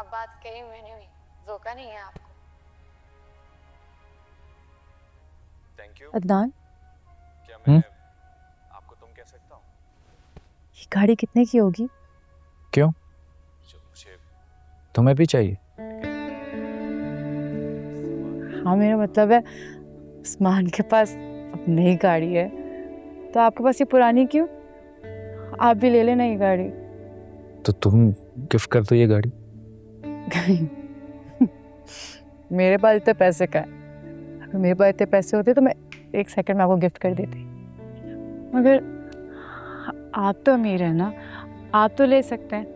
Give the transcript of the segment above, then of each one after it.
बात कही मैंने भी, धोखा नहीं है आपको। Thank you. अदनान, क्या मैं आपको तुम कह सकता हूँ? ये गाड़ी कितने की होगी? क्यों, मुझे तुम्हें भी चाहिए? हाँ, मेरा मतलब है उस्मान के पास अब नई गाड़ी है तो आपके पास ये पुरानी क्यों? आप भी ले लेना ये गाड़ी। तो तुम गिफ्ट कर दो ये गाड़ी। मेरे पास इतने पैसे का है, अगर मेरे पास इतने पैसे होते तो मैं 1 सेकंड में आपको गिफ्ट कर देती। मगर आप तो अमीर है ना, आप तो ले सकते हैं।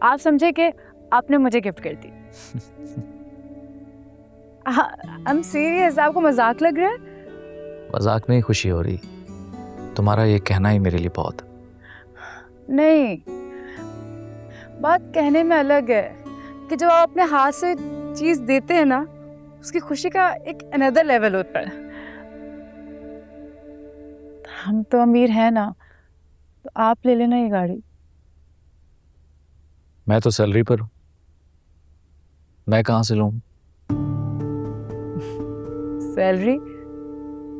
आप समझे कि आपने मुझे गिफ्ट कर दी। आई एम सीरियस, आपको मजाक लग रहा है? मजाक नहीं, खुशी हो रही। तुम्हारा ये कहना ही मेरे लिए बहुत है। नहीं, बात कहने में अलग है कि जब आप अपने हाथ से चीज देते हैं ना, उसकी खुशी का एक अनदर लेवल होता है। हम तो अमीर हैं ना, तो आप ले लेना ये गाड़ी। मैं तो सैलरी पर हूँ, मैं कहाँ से लूँ? सैलरी?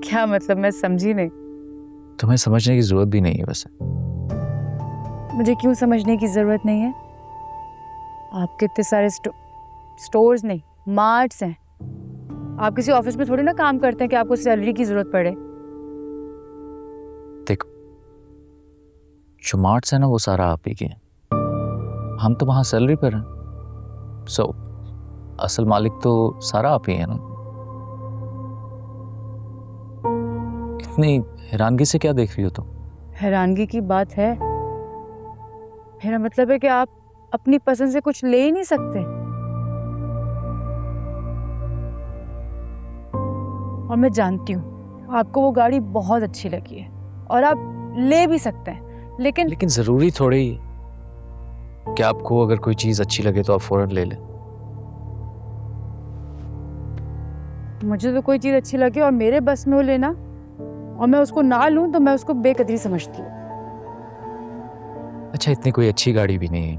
क्या मतलब, मैं समझी नहीं। तुम्हें समझने की जरूरत भी नहीं है वैसे। मुझे क्यों समझने की जरूरत नहीं है? आपके इतने सारे स्टोर्स नहीं, मार्ट्स हैं। आप किसी ऑफिस में थोड़ी ना काम करते हैं कि आपको सैलरी की जरूरत पड़े। देखो, जो मार्ट्स है ना वो सारा आप ही के हैं, हम तो वहाँ सैलरी पर हैं। सो असल मालिक तो सारा आप ही है ना। इतनी हैरानगी से क्या देख रही हो तुम? हैरानगी की बात है? मेरा मतलब है कि आप अपनी पसंद से कुछ ले ही नहीं सकते। और मैं जानती हूँ आपको वो गाड़ी बहुत अच्छी लगी है और आप ले भी सकते हैं, लेकिन जरूरी थोड़ी ही कि आपको अगर कोई चीज अच्छी लगे तो आप फौरन ले लें। मुझे तो कोई चीज अच्छी लगे और मेरे बस में हो लेना, और मैं उसको ना लूं तो मैं उसको बेकदरी समझती हूँ। अच्छा, इतनी कोई अच्छी गाड़ी भी नहीं है।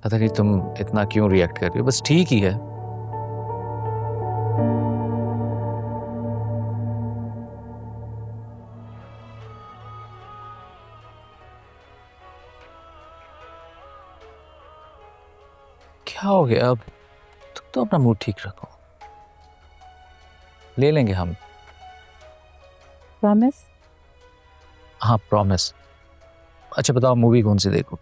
पता नहीं तुम इतना क्यों रिएक्ट कर रही हो, बस ठीक ही है। क्या हो गया अब? तुम तो अपना मूड ठीक रखो, ले लेंगे हम। प्रॉमिस? हाँ, प्रॉमिस। अच्छा बताओ, मूवी कौन सी देखो?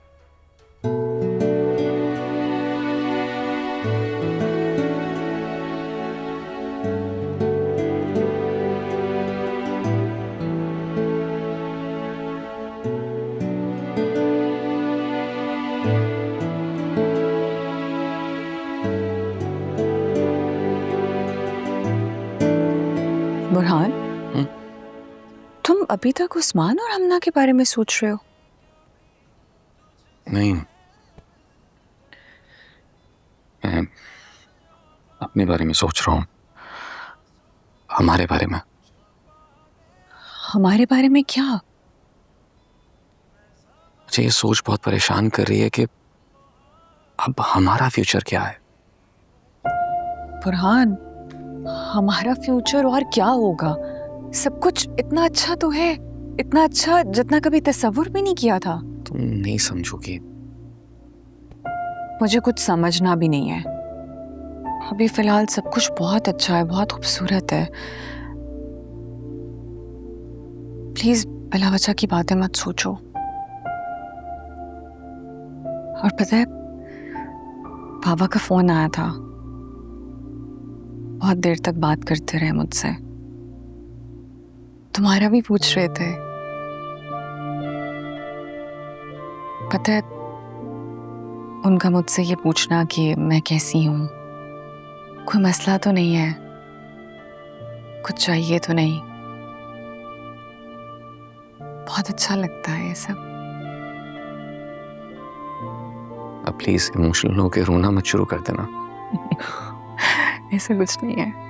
बुरहान, तुम अभी तक उस्मान और हमना के बारे में सोच रहे हो? नहीं, मैं अपने बारे में सोच रहा हूँ। हमारे बारे में। हमारे बारे में क्या? मुझे ये सोच बहुत परेशान कर रही है कि अब हमारा फ्यूचर क्या है। बुरहान, हमारा फ्यूचर और क्या होगा? सब कुछ इतना अच्छा तो है, इतना अच्छा जितना कभी तस्वुर भी नहीं किया था। तुम नहीं समझोगी। मुझे कुछ समझना भी नहीं है। अभी फिलहाल सब कुछ बहुत अच्छा है, बहुत खूबसूरत है। प्लीज बिला वजह की बातें मत सोचो। और पता है, बाबा का फोन आया था, बहुत देर तक बात करते रहे मुझसे। तुम्हारा भी पूछ रहे थे। पता है, उनका मुझसे ये पूछना कि मैं कैसी हूं, कोई मसला तो नहीं है, कुछ चाहिए तो नहीं। बहुत अच्छा लगता है ये सब। अब प्लीज इमोशनल होकर रोना मत शुरू कर देना। ऐसा कुछ नहीं है।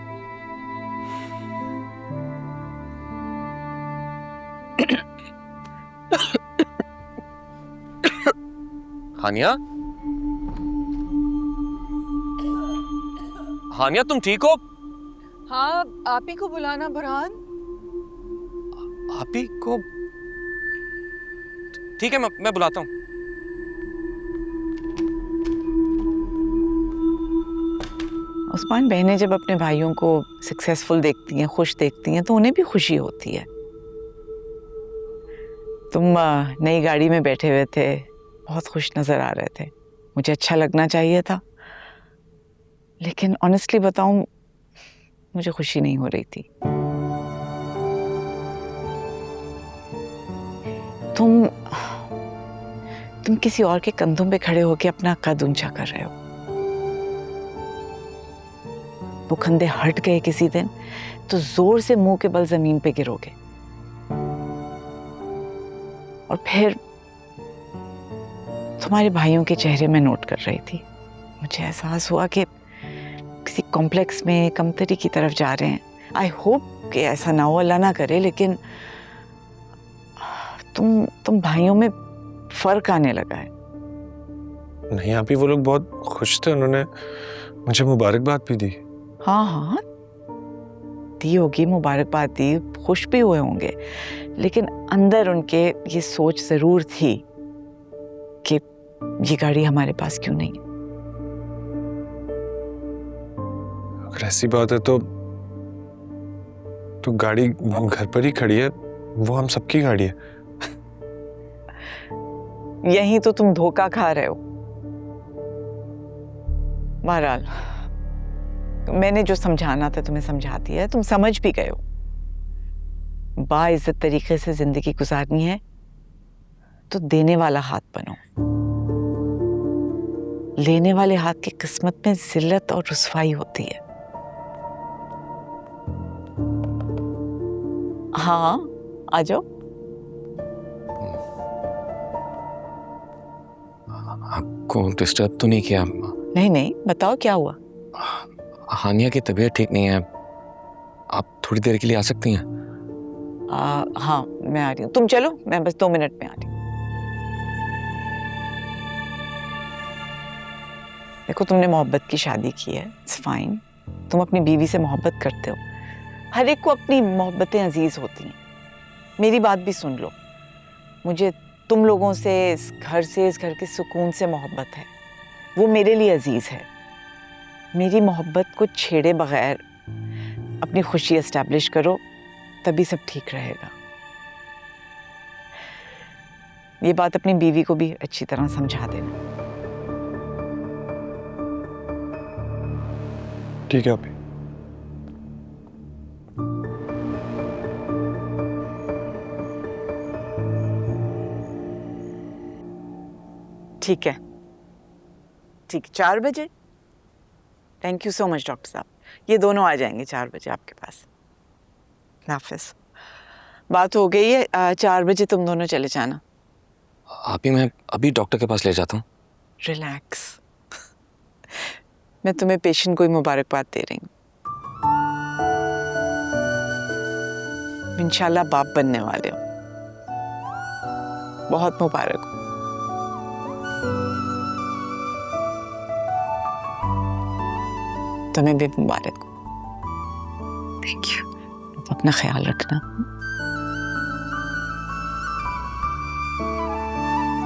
हानिया, हानिया तुम ठीक हो? हाँ, आप ही को बुलाना बुरहान। आप ही को? ठीक है, मैं बुलाता हूँ। उस्मान, बहनें जब अपने भाइयों को सक्सेसफुल देखती हैं, खुश देखती हैं, तो उन्हें भी खुशी होती है। तुम नई गाड़ी में बैठे हुए थे, बहुत खुश नजर आ रहे थे। मुझे अच्छा लगना चाहिए था, लेकिन ऑनेस्टली बताऊं, मुझे खुशी नहीं हो रही थी। तुम किसी और के कंधों पे खड़े होके अपना कद ऊंचा कर रहे हो। वो कंधे हट गए किसी दिन तो जोर से मुंह के बल जमीन पे गिरोगे। और फिर तुम्हारे भाइयों के चेहरे में नोट कर रही थी, मुझे एहसास हुआ कि किसी कॉम्प्लेक्स में कमतरी की तरफ जा रहे हैं। आई होप कि ऐसा ना हो, अल्लाह ना करे, लेकिन तुम भाइयों में फर्क आने लगा है। नहीं आप ही, वो लोग बहुत खुश थे, उन्होंने मुझे मुबारकबाद भी दी। हाँ, दी होगी, मुबारकबाद दी, खुश भी हुए होंगे, लेकिन अंदर उनके ये सोच जरूर थी कि ये गाड़ी हमारे पास क्यों नहीं है। अगर ऐसी बात है तो गाड़ी घर पर ही खड़ी है, वो हम सबकी गाड़ी है। यही तो तुम धोखा खा रहे हो। बहरहाल, मैंने जो समझाना था तुम्हें समझा दिया है, तुम समझ भी गए हो। बाइज्जत तरीके से जिंदगी गुजारनी है तो देने वाला हाथ बनो। लेने वाले हाथ की किस्मत में जिल्लत और रुसवाई होती है। हाँ, आ जाओ। आपको डिस्टर्ब तो नहीं किया? नहीं, बताओ क्या हुआ। हानिया की तबीयत ठीक नहीं है, आप थोड़ी देर के लिए आ सकती हैं? हाँ, मैं आ रही हूँ, तुम चलो, मैं बस 2 मिनट में आ रही हूँ। देखो, तुमने मोहब्बत की शादी की है, इट्स फाइन। तुम अपनी बीवी से मोहब्बत करते हो। हर एक को अपनी मोहब्बतें अजीज होती हैं। मेरी बात भी सुन लो, मुझे तुम लोगों से, इस घर के सुकून से मोहब्बत है। वो मेरे लिए अजीज है। मेरी मोहब्बत को छेड़े बगैर अपनी खुशी एस्टैब्लिश करो, तभी सब ठीक रहेगा। ये बात अपनी बीवी को भी अच्छी तरह समझा देना। ठीक है अभी। ठीक है, 4 बजे। Thank you so much doctor साहब। ये दोनों आ जाएंगे 4 बजे आपके पास। नाफिस, बात हो गई है, 4 बजे तुम दोनों चले जाना। आप ही, मैं अभी डॉक्टर के पास ले जाता हूँ। रिलैक्स। मैं तुम्हें पेशेंट को ही मुबारकबाद दे रही हूँ। इंशाल्लाह बाप बनने वाले हो, बहुत मुबारक हो। तुम्हें भी मुबारक हो। Thank you. अपना ख्याल रखना।